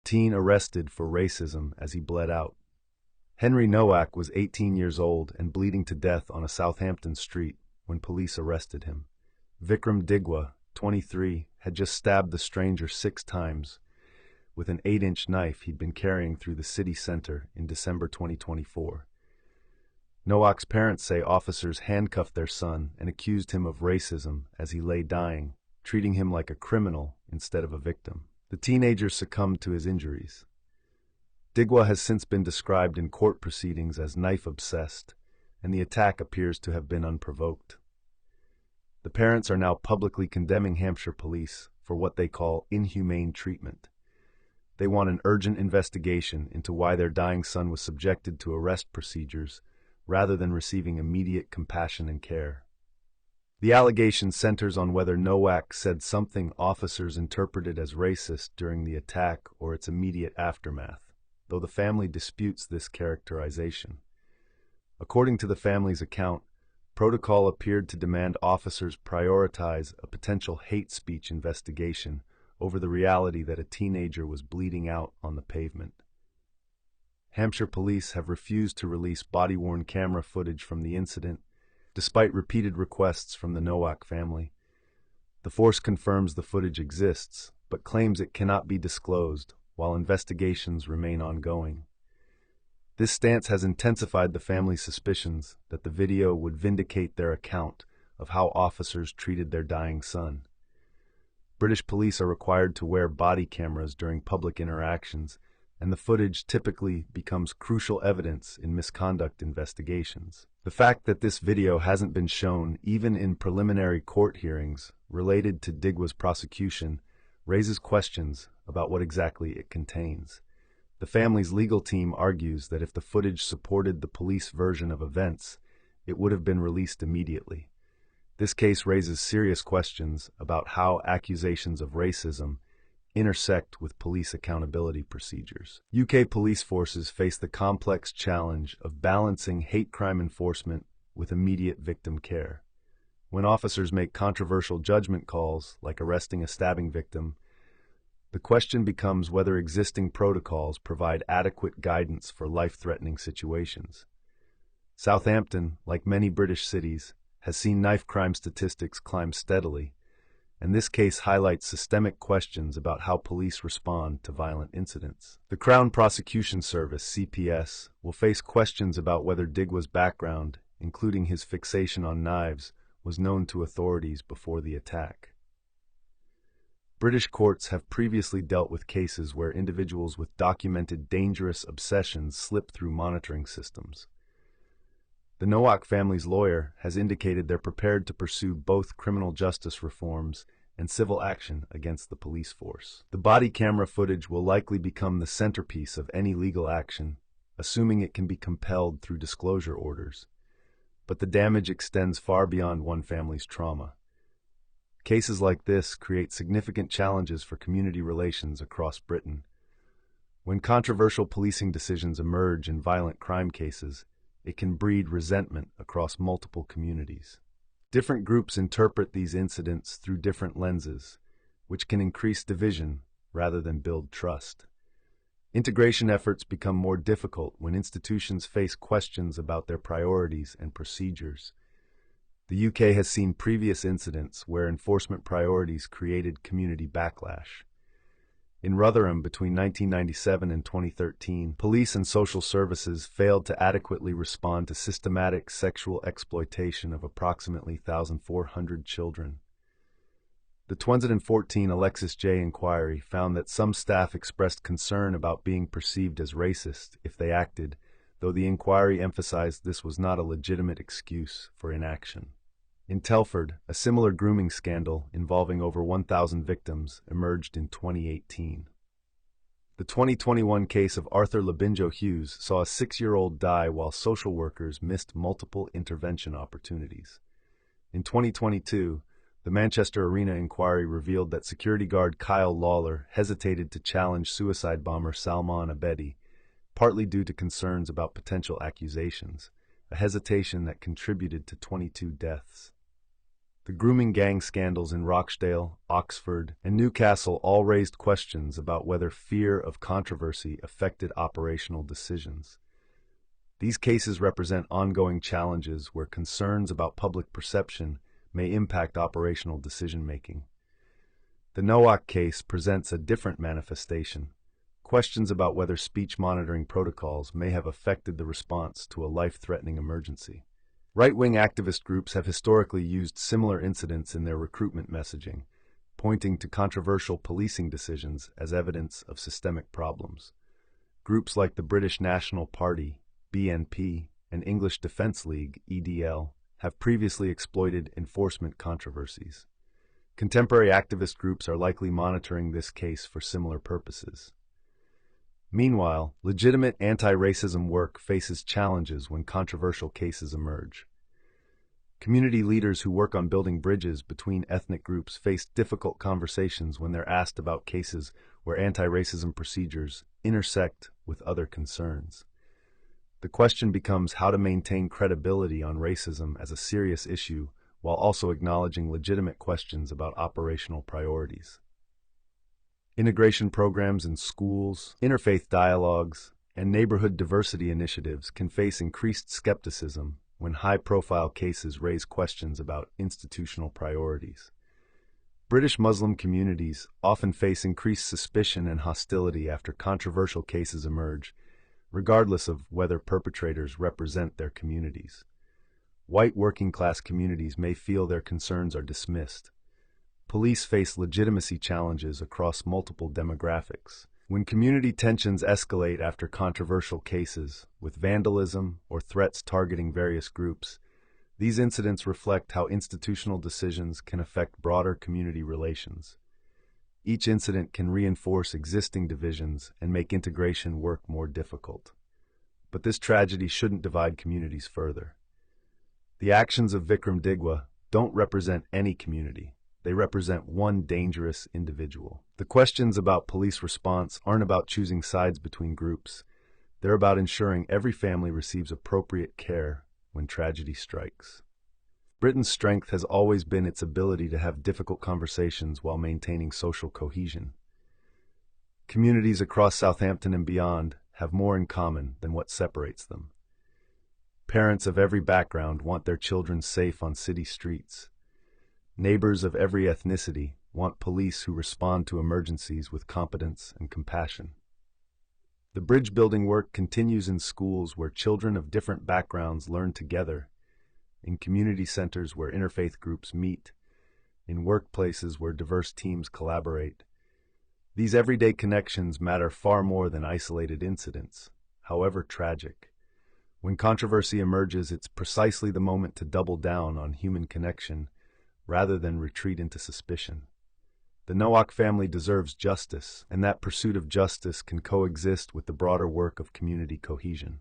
Teen arrested for racism as he bled out. Henry Novak was 18 years old and bleeding to death on a Southampton street when police arrested him. Vikram Digwa, 23, had just stabbed the stranger 6 times with an 8-inch knife he'd been carrying through the city center in December 2024. Novak's parents say officers handcuffed their son and accused him of racism as he lay dying, treating him like a criminal instead of a victim. The teenager succumbed to his injuries. Digwa has since been described in court proceedings as knife-obsessed, and the attack appears to have been unprovoked. The parents are now publicly condemning Hampshire police for what they call inhumane treatment. They want an urgent investigation into why their dying son was subjected to arrest procedures rather than receiving immediate compassion and care. The allegation centers on whether Novak said something officers interpreted as racist during the attack or its immediate aftermath, though the family disputes this characterization. According to the family's account, protocol appeared to demand officers prioritize a potential hate speech investigation over the reality that a teenager was bleeding out on the pavement. Hampshire police have refused to release body-worn camera footage from the incident, despite repeated requests from the Novak family. The force confirms the footage exists, but claims it cannot be disclosed while investigations remain ongoing. This stance has intensified the family's suspicions that the video would vindicate their account of how officers treated their dying son. British police are required to wear body cameras during public interactions, and the footage typically becomes crucial evidence in misconduct investigations. The fact that this video hasn't been shown even in preliminary court hearings related to Digwa's prosecution raises questions about what exactly it contains. The family's legal team argues that if the footage supported the police version of events, it would have been released immediately. This case raises serious questions about how accusations of racism intersect with police accountability procedures. UK police forces face the complex challenge of balancing hate crime enforcement with immediate victim care. When officers make controversial judgment calls, like arresting a stabbing victim, the question becomes whether existing protocols provide adequate guidance for life-threatening situations. Southampton, like many British cities, has seen knife crime statistics climb steadily, and this case highlights systemic questions about how police respond to violent incidents. The Crown Prosecution Service, CPS, will face questions about whether Digwa's background, including his fixation on knives, was known to authorities before the attack. British courts have previously dealt with cases where individuals with documented dangerous obsessions slip through monitoring systems. The Novak family's lawyer has indicated they're prepared to pursue both criminal justice reforms and civil action against the police force. The body camera footage will likely become the centerpiece of any legal action, assuming it can be compelled through disclosure orders. But the damage extends far beyond one family's trauma. Cases like this create significant challenges for community relations across Britain. When controversial policing decisions emerge in violent crime cases, it can breed resentment across multiple communities. Different groups interpret these incidents through different lenses, which can increase division rather than build trust. Integration efforts become more difficult when institutions face questions about their priorities and procedures. The UK has seen previous incidents where enforcement priorities created community backlash. In Rotherham between 1997 and 2013, police and social services failed to adequately respond to systematic sexual exploitation of approximately 1,400 children. The 2014 Alexis J. inquiry found that some staff expressed concern about being perceived as racist if they acted, though the inquiry emphasized this was not a legitimate excuse for inaction. In Telford, a similar grooming scandal involving over 1,000 victims emerged in 2018. The 2021 case of Arthur Labinjo Hughes saw a 6-year-old die while social workers missed multiple intervention opportunities. In 2022, the Manchester Arena inquiry revealed that security guard Kyle Lawler hesitated to challenge suicide bomber Salman Abedi, partly due to concerns about potential accusations, a hesitation that contributed to 22 deaths. The grooming gang scandals in Rochdale, Oxford, and Newcastle all raised questions about whether fear of controversy affected operational decisions. These cases represent ongoing challenges where concerns about public perception may impact operational decision-making. The Novak case presents a different manifestation. Questions about whether speech monitoring protocols may have affected the response to a life-threatening emergency. Right-wing activist groups have historically used similar incidents in their recruitment messaging, pointing to controversial policing decisions as evidence of systemic problems. Groups like the British National Party, BNP, and English Defence League, EDL, have previously exploited enforcement controversies. Contemporary activist groups are likely monitoring this case for similar purposes. Meanwhile, legitimate anti-racism work faces challenges when controversial cases emerge. Community leaders who work on building bridges between ethnic groups face difficult conversations when they're asked about cases where anti-racism procedures intersect with other concerns. The question becomes how to maintain credibility on racism as a serious issue while also acknowledging legitimate questions about operational priorities. Integration programs in schools, interfaith dialogues, and neighborhood diversity initiatives can face increased skepticism when high-profile cases raise questions about institutional priorities. British Muslim communities often face increased suspicion and hostility after controversial cases emerge, regardless of whether perpetrators represent their communities. White working-class communities may feel their concerns are dismissed. Police face legitimacy challenges across multiple demographics. When community tensions escalate after controversial cases, with vandalism or threats targeting various groups, these incidents reflect how institutional decisions can affect broader community relations. Each incident can reinforce existing divisions and make integration work more difficult. But this tragedy shouldn't divide communities further. The actions of Vikram Digwa don't represent any community. They represent one dangerous individual. The questions about police response aren't about choosing sides between groups. They're about ensuring every family receives appropriate care when tragedy strikes. Britain's strength has always been its ability to have difficult conversations while maintaining social cohesion. Communities across Southampton and beyond have more in common than what separates them. Parents of every background want their children safe on city streets. Neighbors of every ethnicity want police who respond to emergencies with competence and compassion. The bridge-building work continues in schools where children of different backgrounds learn together, in community centers where interfaith groups meet, in workplaces where diverse teams collaborate. These everyday connections matter far more than isolated incidents, however tragic. When controversy emerges, it's precisely the moment to double down on human connection rather than retreat into suspicion. The Novak family deserves justice, and that pursuit of justice can coexist with the broader work of community cohesion.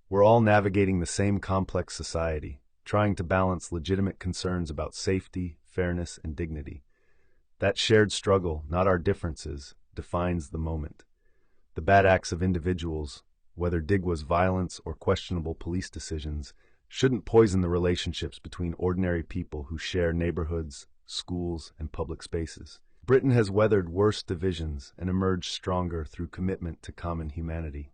We're all navigating the same complex society, trying to balance legitimate concerns about safety, fairness, and dignity. That shared struggle, not our differences, defines the moment. The bad acts of individuals, whether Digwa's violence or questionable police decisions, shouldn't poison the relationships between ordinary people who share neighborhoods, schools, and public spaces. Britain has weathered worse divisions and emerged stronger through commitment to common humanity.